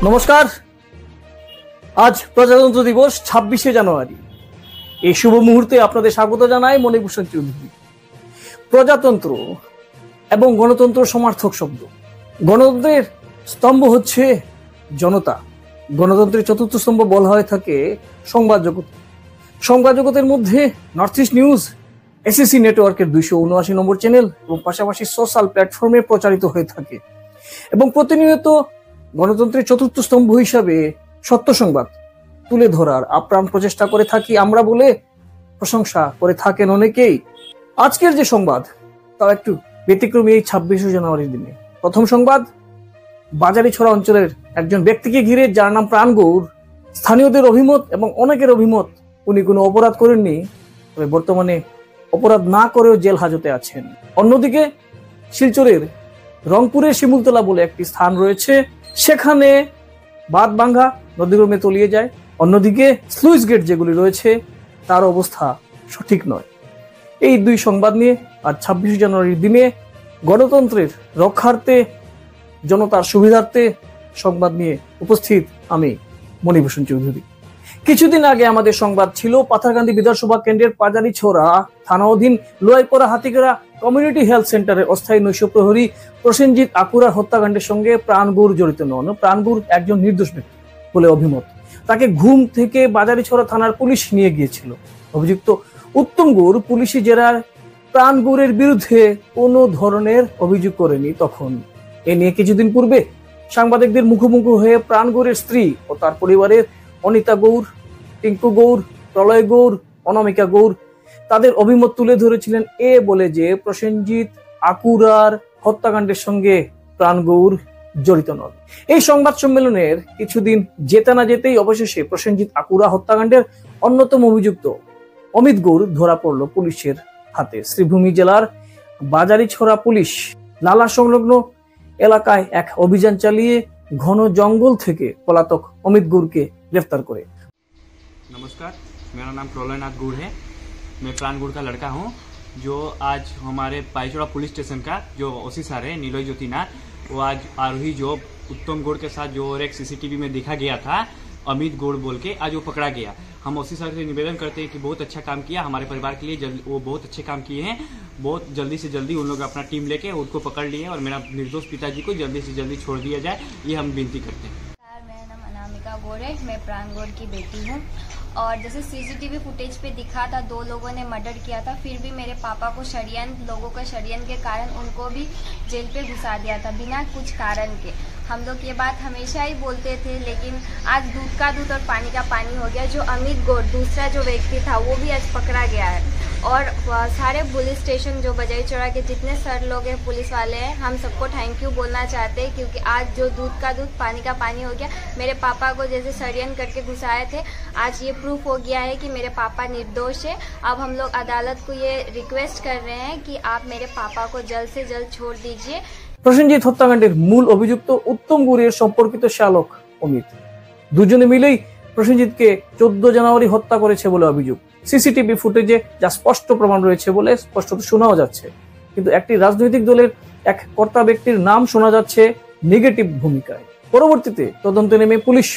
নমস্কার। আজ প্রজাতন্ত্র দিবস 26শে জানুয়ারি। এই শুভ মুহূর্তে আপনাদের স্বাগত জানাই মণিভূষণ চৌধুরী। প্রজাতন্ত্র এবং গণতন্ত্র সমার্থক শব্দ। গণতন্ত্রের স্তম্ভ হচ্ছে জনতা। গণতন্ত্রের চতুর্থ স্তম্ভ বলা হয়ে থাকে সংবাদ জগৎ। সংবাদ জগতের মধ্যে নর্থ ইস্ট নিউজ এসএসসি নেটওয়ার্কের 279 নম্বর চ্যানেল এবং পাশাপাশি সোশ্যাল প্ল্যাটফর্মে প্রচারিত হয়ে থাকে এবং প্রতিনিয়ত গণতন্ত্রের চতুর্থ স্তম্ভ হিসাবে সত্য সংবাদ তুলে ধরার আপ্রাণ প্রচেষ্টা করে থাকি আমরা বলে প্রশংসা করে থাকেন অনেকেই। আজকের যে সংবাদ তাও একটু ব্যতিক্রমী এই 26শে জানুয়ারির দিনে। প্রথম সংবাদ, বাজারিছড়া অঞ্চলের একজন ব্যক্তিকে ঘিরে যার নাম প্রাণগৌর। স্থানীয়দের অভিমত এবং অনেকের অভিমত উনি কোনো অপরাধ করেননি, তবে বর্তমানে অপরাধ না করেও জেল হাজতে আছেন। অন্যদিকে শিলচরের রংপুরের শিমুলতলা বলে একটি স্থান রয়েছে, সেখানে বাঁধভাঙ্গা নদীগর্ভে তলিয়ে যায়। অন্যদিকে স্লুইস গেট যেগুলি রয়েছে তার অবস্থা সঠিক নয়। এই দুই সংবাদ নিয়ে আজ 26শে জানুয়ারির দিনে গণতন্ত্রের রক্ষার্থে, জনতার সুবিধার্থে সংবাদ নিয়ে উপস্থিত আমি মণিভূষণ চৌধুরী। কিছুদিন আগে আমাদের সংবাদ ছিল পাথারকান্দি বিধানসভা কেন্দ্রের পাজারিছড়া থানা অধীন লোয়াইপাড়া হাতিগড়া কমিউনিটি হেলথ সেন্টারের অস্থায়ী নৈশ প্রহরী প্রসেনজিৎ আকুরার হত্যাকাণ্ডের সঙ্গে প্রাণগৌর জড়িত নন। প্রাণগৌর একজন নির্দোষ ব্যক্তি বলে অভিমত। তাকে ঘুম থেকে বাজারিছড়া থানার পুলিশ নিয়ে গিয়েছিল। অভিযুক্ত উত্তম গৌর পুলিশি জেরার প্রাণগৌরের বিরুদ্ধে কোনো ধরনের অভিযোগ করেনি। তখন এ নিয়ে কিছুদিন পূর্বে সাংবাদিকদের মুখোমুখি হয়ে প্রাণগৌরের স্ত্রী ও তার পরিবারের অনিতা গৌর, টিঙ্কু গৌর, প্রলয় গৌর, অনামিকা গৌর তাদের অভিমত তুলে ধরেছিলেন এ বলে যে প্রসেনজিৎ আকুরার হত্যাকাণ্ডের সঙ্গে প্রাণগৌর জড়িত নন। এই সংবাদ সম্মেলনের কিছুদিন যেতে না যেতেই অবশেষে প্রসেনজিৎ আকুরা হত্যাকাণ্ডের অন্যতম অভিযুক্ত অমিত গৌর ধরা পড়ল পুলিশের হাতে। শ্রীভূমি জেলার বাজারিছড়া পুলিশ লালা সংলগ্ন এলাকায় এক অভিযান চালিয়ে ঘন জঙ্গল থেকে পলাতক অমিत गौर के गिरफ्तार करे। नमस्कार, मेरा नाम प्रलयनाथ गौर है। मैं प्राण गौर का लड़का हूं, जो आज हमारे पाइचोड़ा पुलिस स्टेशन का जो ओसी सर है नीलोई ज्योतिनाथ, वो आज आरोही जो उत्तम गौर के साथ जो और एक सीसीटीवी में देखा गया था अमित गौर बोल के, आज वो पकड़ा गया। हम ओसी सर से निवेदन करते हैं कि बहुत अच्छा काम किया हमारे परिवार के लिए, वो बहुत अच्छे काम किए हैं। बहुत जल्दी से जल्दी उन लोग अपना टीम लेके उनको पकड़ लिए और मेरा निर्दोष पिताजी को जल्दी से जल्दी छोड़ दिया जाए, ये हम विनती करते हैं। मेरा नाम अनामिका गौर है, मैं प्राण गौर की बेटी हूँ। और जैसे सीसीटीवी फुटेज पे दिखा था 2 लोगों ने मर्डर किया था, फिर भी मेरे पापा को लोगों का षड्यंत्र के कारण उनको भी जेल पे घुसा दिया था बिना कुछ कारण के। हम लोग ये बात हमेशा ही बोलते थे, लेकिन आज दूध का दूध और पानी का पानी हो गया। जो अमित गौर दूसरा जो व्यक्ति था वो भी आज पकड़ा गया है। और सारे पुलिस स्टेशन जो बजाईचोड़ा के जितने सर लोग हैं, पुलिस वाले हैं, हम सबको थैंक यू बोलना चाहते हैं, क्योंकि आज जो दूध का दूध पानी का पानी हो गया। मेरे पापा को जैसे षड्यंत्र करके घुसाए थे, आज ये प्रूफ हो गया है कि मेरे पापा निर्दोष है। अब हम लोग अदालत को ये रिक्वेस्ट कर रहे हैं कि आप मेरे पापा को जल्द से जल्द छोड़ दीजिए। প্রসেনজিৎ হত্যাকাণ্ডের মূল অভিযুক্ত উত্তম গৌরের সম্পর্কিত শালক অমিত, দুজনে মিলেই প্রসেনজিৎকে 14 জানুয়ারি হত্যা করেছে বলে অভিযোগ। সিসিটিভি ফুটেজে যা স্পষ্ট প্রমাণ রয়েছে বলে স্পষ্টত শোনাও যাচ্ছে, কিন্তু একটি রাজনৈতিক দলের এক কর্তা ব্যক্তির নাম শোনা যাচ্ছে নেগেটিভ ভূমিকায়। পরবর্তীতে তদন্তে নেমে পুলিশ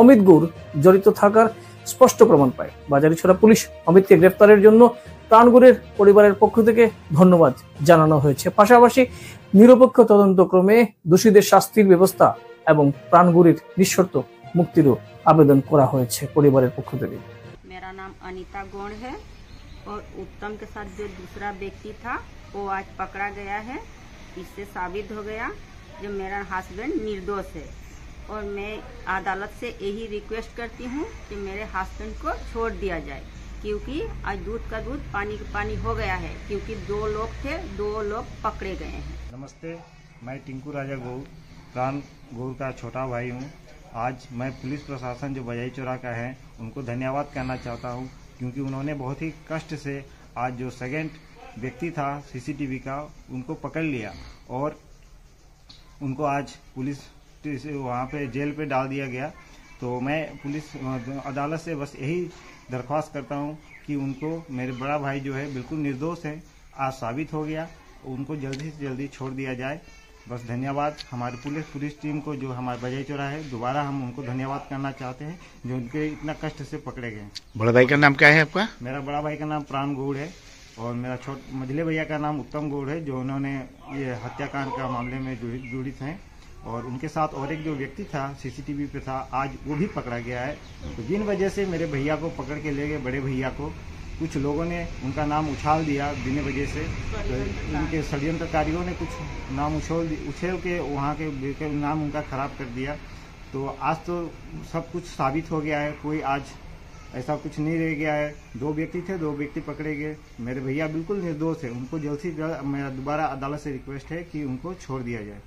অমিত গৌর জড়িত থাকার স্পষ্ট প্রমাণ পায়। বাজারিছড়া পুলিশ অমিতকে গ্রেফতারের জন্য প্রাণগৌরের পরিবারের পক্ষ থেকে ধন্যবাদ জানানো হয়েছে। পাশাপাশি নিরপেক্ষ তদন্তক্রমে দোষীদের শাস্তির ব্যবস্থা এবং প্রাণগৌরের নিঃশর্ত মুক্তিরও আবেদন করা হয়েছে পরিবারের পক্ষ থেকে। मेरा नाम अनीता गौड़ है और उत्तम के साथ जो दूसरा व्यक्ति था वो आज पकड़ा गया है। इससे साबित हो गया जो मेरा हस्बैंड निर्दोष है। और मैं अदालत से यही रिक्वेस्ट करती हूँ कि मेरे हस्बैंड को छोड़ दिया जाए, क्योंकि आज दूध का दूध पानी का पानी हो गया है, क्योंकि 2 लोग थे, 2 लोग पकड़े गए हैं। नमस्ते, मैं टिंकू राजा गौर प्राण गौर का छोटा भाई हूँ। आज मैं पुलिस प्रशासन जो बजाईचोड़ा का है उनको धन्यवाद कहना चाहता हूँ, क्योंकि उन्होंने बहुत ही कष्ट से आज जो सेकंड व्यक्ति था सीसीटीवी का उनको पकड़ लिया और उनको आज पुलिस वहाँ पे जेल पे डाल दिया गया। तो मैं पुलिस अदालत से बस यही दरख्वास्त करता हूँ कि उनको, मेरे बड़ा भाई जो है बिल्कुल निर्दोष है, आज साबित हो गया, उनको जल्दी से जल्दी छोड़ दिया जाए। बस धन्यवाद हमारे पुलिस टीम को, जो हमारे बजाई चौराहे है, दोबारा हम उनको धन्यवाद करना चाहते हैं जो उनके इतना कष्ट से पकड़े गए। बड़ा भाई का नाम क्या है आपका? मेरा बड़ा भाई का नाम प्राण गौड़ है और मेरा मझले भैया का नाम उत्तम गौड़ है, जो उन्होंने ये हत्याकांड का मामले में जुड़ित हैं। और उनके साथ और एक जो व्यक्ति था सीसीटीवी पे था, आज वो भी पकड़ा गया है। तो जिन वजह से मेरे भैया को पकड़ के ले गए, बड़े भैया को, कुछ लोगों ने उनका नाम उछाल दिया बिना वजह से। तो उनके षड्यंत्रकारियों ने कुछ नाम उछेल के वहाँ के नाम उनका खराब कर दिया। तो आज तो सब कुछ साबित हो गया है, कोई आज ऐसा कुछ नहीं रह गया है। 2 व्यक्ति थे, 2 व्यक्ति पकड़े गए। मेरे भैया बिल्कुल निर्दोष है, उनको जल्द से जल्द मेरा दोबारा अदालत से रिक्वेस्ट है कि उनको छोड़ दिया जाए।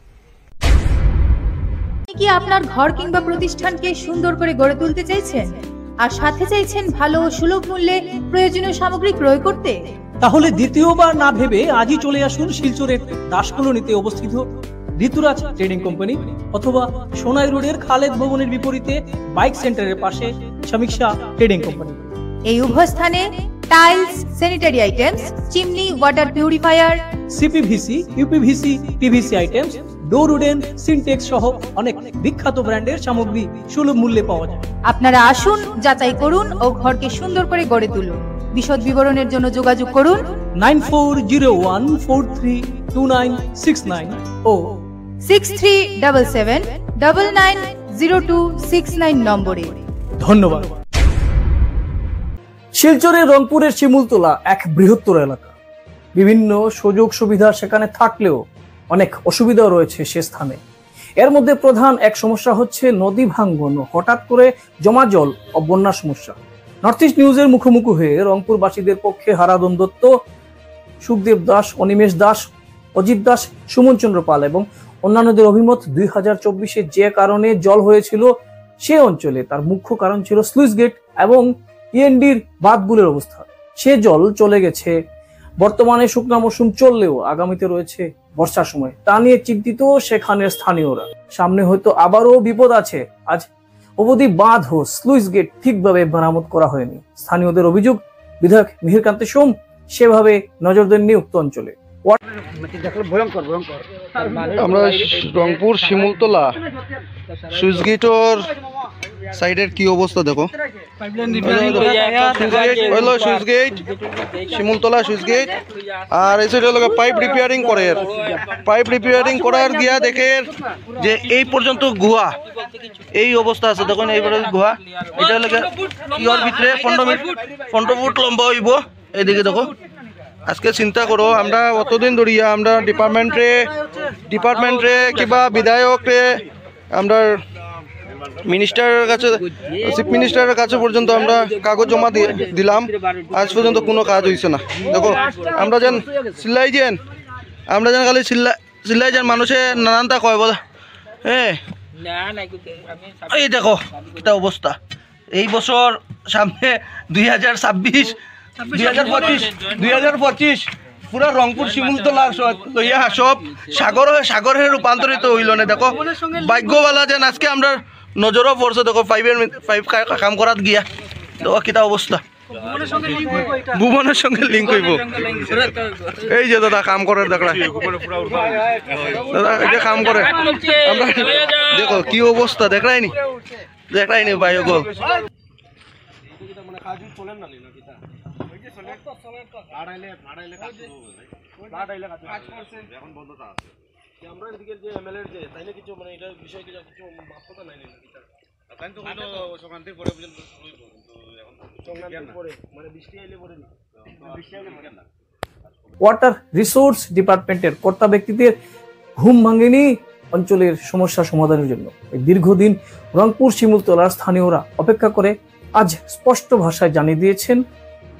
কি আপনার ঘর কিংবা প্রতিষ্ঠানকে সুন্দর করে গড়ে তুলতে চাইছেন আর সাথে চাইছেন ভালো ও সুলভ মূল্যে প্রয়োজনীয় সামগ্রী ক্রয় করতে? তাহলে দ্বিতীয়বার না ভেবে আজই চলে আসুন শিলচরের দাসকলোনিতে অবস্থিত ঋতুরাজ ট্রেডিং কোম্পানি অথবা সোনাই রোডের খালেদ ভবনের বিপরীতে বাইক সেন্টারের পাশে সমীক্ষা ট্রেডিং কোম্পানি। এই উভয় স্থানে tiles, sanitary items, chimney, water purifier, CPVC, uPVC, PVC items, ডোর উডেন, সিনটেক্স সহ অনেক বিখ্যাত ব্র্যান্ডের সামগ্রী সুলভ মূল্যে পাওয়া যায়। আপনারা আসুন, যাচাই করুন ও ঘরকে সুন্দর করে গড়ে তুলুন। বিশদ বিবরণের জন্য যোগাযোগ করুন 9401432969 ও 6377990269 নম্বরে। ধন্যবাদ। শিলচরের রংপুরের শিমুলতলা এক বৃহত্তর এলাকা। বিভিন্ন সুযোগ সুবিধা সেখানে থাকলেও অনেক অসুবিধাও রয়েছে সে স্থানে। এর মধ্যে প্রধান এক সমস্যা হচ্ছে নদী ভাঙ্গন, হঠাৎ করে জমা জল ও বন্যা সমস্যা। নর্থ ইস্ট নিউজের মুখোমুখি হয়ে রংপুরবাসীদের পক্ষে হারাধন দত্ত, সুখদেব দাস, অনিমেষ দাস, অজিত দাস, সুমন চন্দ্র পাল এবং অন্যান্যদের অভিমত 2024-এ যে কারণে জল হয়েছিল সে অঞ্চলে তার মুখ্য কারণ ছিল স্লুইস গেট এবং ইএনডির বাঁধগুলোর অবস্থা। সে জল চলে গেছে। বর্তমানে শুকনা মৌসুম চললেও আগামীতে রয়েছে বর্ষার সময়, তা নিয়ে চিন্তিত সেখানের স্থানীয়রা। সামনে হয়তো আবারও বিপদ আছে। আজ অবধি বাঁধ ও স্লুইস গেট ঠিকভাবে মেরামত করা হয়নি। স্থানীয়দের অভিযোগ বিধায়ক মিহিরকান্তি সোম সেভাবে নজর দেননি উক্ত অঞ্চলে। আমরা রংপুর শিমুলতলা সুইচ গেটর সাইডের কি অবস্থা দেখো, switch gate Shimultala switch gate আর এই সাইডে পাইপ রিপেয়ারিং করে, পাইপ রিপেয়ারিং করার গিয়া দেখে যে এই পর্যন্ত গুহা এই অবস্থা আছে। দেখুন এইবারে গুহা, এটা লাগে কিহর ভিতরে 15 ফুট লম্বা হইব। এইদিকে দেখো, আজকে চিন্তা করো আমরা অতদিন ধরিয়া আমরা ডিপার্টমেন্টে কিবা বিধায়করে আমরা মিনিস্টারের কাছে, চিফ মিনিস্টারের কাছে পর্যন্ত আমরা কাগজ জমা দিলাম, আজ পর্যন্ত কোনো কাজ হয়েছে না। দেখো আমরা যেন চিল্লাই খালি চিল্লাই যেন মানুষে নানানটা কয় বলে, হ্যাঁ এই দেখো এটা অবস্থা। এই বছর সামনে 2025 পুরা রংপুর শিমুলতলা লইয়া সব সাগরে রূপান্তরিত হইল না। দেখো ভাগ্যবালা যেন আজকে আমরা নজরও পড়ছে। দেখো পাইপ কাম করাত গিয়া দেখো কিতা অবস্থা। ভুবনের সঙ্গে লিঙ্ক হইব। এই যে দাদা কাম করে, দেখলা দাদা এই যে কাম করে, আমরা দেখো কি অবস্থা, দেখলাইনি ভাই গল। ওয়াটার রিসোর্স ডিপার্টমেন্টের কর্তা ব্যক্তিদের ঘুম ভাঙেনি অঞ্চলের সমস্যা সমাধানের জন্য। দীর্ঘদিন রংপুর শিমুলতলার স্থানীয়রা অপেক্ষা করে আজ স্পষ্ট ভাষায় জানিয়ে দিয়েছেন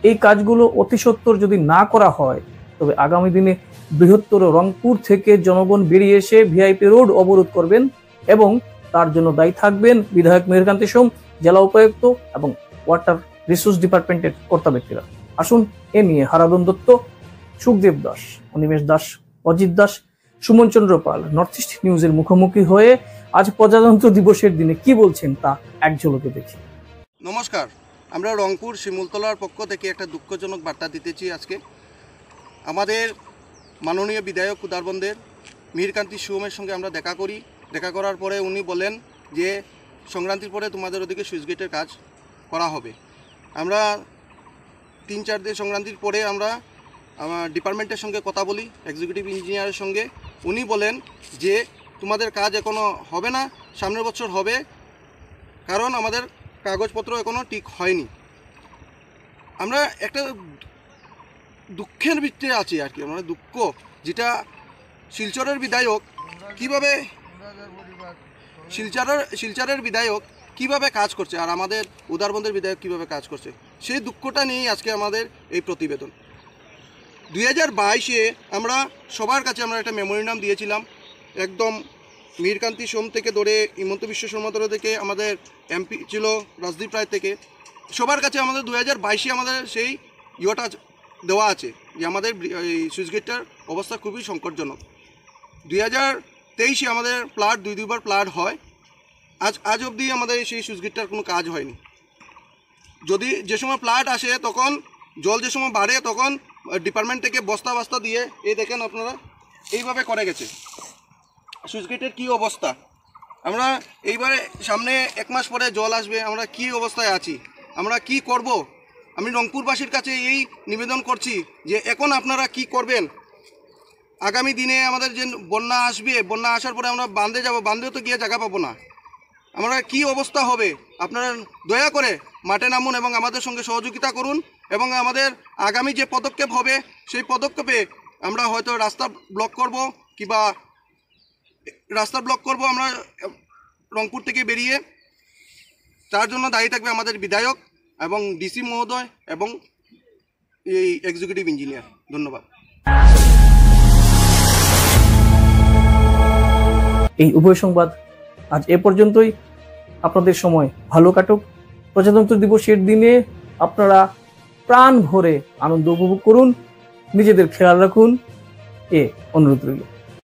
এই কাজগুলো অতি সত্বর যদি না করা হয় তবে আগামী দিনে বৃহত্তর রংপুর থেকে জনগণ বেরিয়ে এসে ভিআইপি রোড অবরোধ করবেন এবং তার জন্য দায়ী থাকবেন বিধায়ক মিহিরকান্তি সোম, জেলা উপায়ুক্ত এবং ওয়াটার রিসোর্স ডিপার্টমেন্টের কর্তা ব্যক্তিরা। আসুন এ নিয়ে হারাধন দত্ত, সুখদেব দাস, অনিমেষ দাস, অজিত দাস, সুমন চন্দ্র পাল নর্থ ইস্ট নিউজের মুখোমুখি হয়ে আজ প্রজাতন্ত্র দিবসের দিনে কি বলছেন তা এক ঝলকে দেখি। নমস্কার, আমরা রংপুর শিমুলতলার পক্ষ থেকে একটা দুঃখজনক বার্তা দিতেছি। আজকে আমাদের মাননীয় বিধায়ক উদারবন্দের মিহিরকান্তি শিবমের সঙ্গে আমরা দেখা করার পরে উনি বলেন যে সংক্রান্তির পরে তোমাদের ওদিকে সুইচ গেটের কাজ করা হবে। আমরা 3-4 দিন সংক্রান্তির পরে আমরা আমার ডিপার্টমেন্টের সঙ্গে কথা বলি, এক্সিকিউটিভ ইঞ্জিনিয়ারের সঙ্গে। উনি বলেন যে তোমাদের কাজ এখনও হবে না, সামনের বছর হবে, কারণ আমাদের কাগজপত্র এখনও ঠিক হয়নি। আমরা একটা দুঃখের ভিতরে আছি আর কি, আমরা দুঃখ, যেটা শিলচরের বিধায়ক কীভাবে শিলচরের বিধায়ক কীভাবে কাজ করছে আর আমাদের উদারবন্দের বিধায়ক কীভাবে কাজ করছে, সেই দুঃখটা নিয়েই আজকে আমাদের এই প্রতিবেদন। 2022-এ আমরা সবার কাছে আমরা একটা মেমোরেন্ডাম দিয়েছিলাম, একদম মিহিরকান্তি সোম থেকে ধরে হিমন্ত বিশ্ব শর্মা থেকে আমাদের এমপি ছিল রাজদীপ রায় থেকে, সবার কাছে আমাদের 2022-এ আমাদের সেই ইয়েটা দেওয়া আছে যে আমাদের এই সুইচ গেটটার অবস্থা খুবই সংকটজনক। 2023-এ আমাদের প্লাট দুইবার প্লাট হয়, আজ অবধি আমাদের সেই সুইচ গেটটার কোনো কাজ হয়নি। যদি যে সময় প্লাট আসে তখন জল যে সময় বাড়ে তখন ডিপার্টমেন্ট থেকে বস্তা দিয়ে এই দেখেন আপনারা এইভাবে করে গেছে। সুইচ গেটের কী অবস্থা, আমরা এইবারে সামনে 1 মাস পরে জল আসবে, আমরা কি অবস্থায় আছি, আমরা কি করব। আমি রংপুরবাসীর কাছে এই নিবেদন করছি যে এখন আপনারা কি করবেন। আগামী দিনে আমাদের যে বন্যা আসবে, বন্যা আসার পরে আমরা বাঁধে যাব, বাঁধেও তো গিয়ে জায়গা পাবো না, আমরা কি অবস্থা হবে। আপনারা দয়া করে মাঠে নামুন এবং আমাদের সঙ্গে সহযোগিতা করুন, এবং আমাদের আগামী যে পদক্ষেপ হবে সেই পদক্ষেপে আমরা হয়তো রাস্তা ব্লক করব, আমরা রংপুর থেকে বেরিয়ে। তার জন্য দায়ী থাকবে আমাদের বিধায়ক এবং ডিসি মহোদয় এবং এই এক্সিকিউটিভ ইঞ্জিনিয়ার। ধন্যবাদ। এই উভয় সংবাদ আজ এ পর্যন্তই। আপনাদের সময় ভালো কাটুক। প্রজাতন্ত্র দিবসের দিনে আপনারা প্রাণ ভরে আনন্দ উপভোগ করুন, নিজেদের খেয়াল রাখুন, এ অনুরোধ রইল।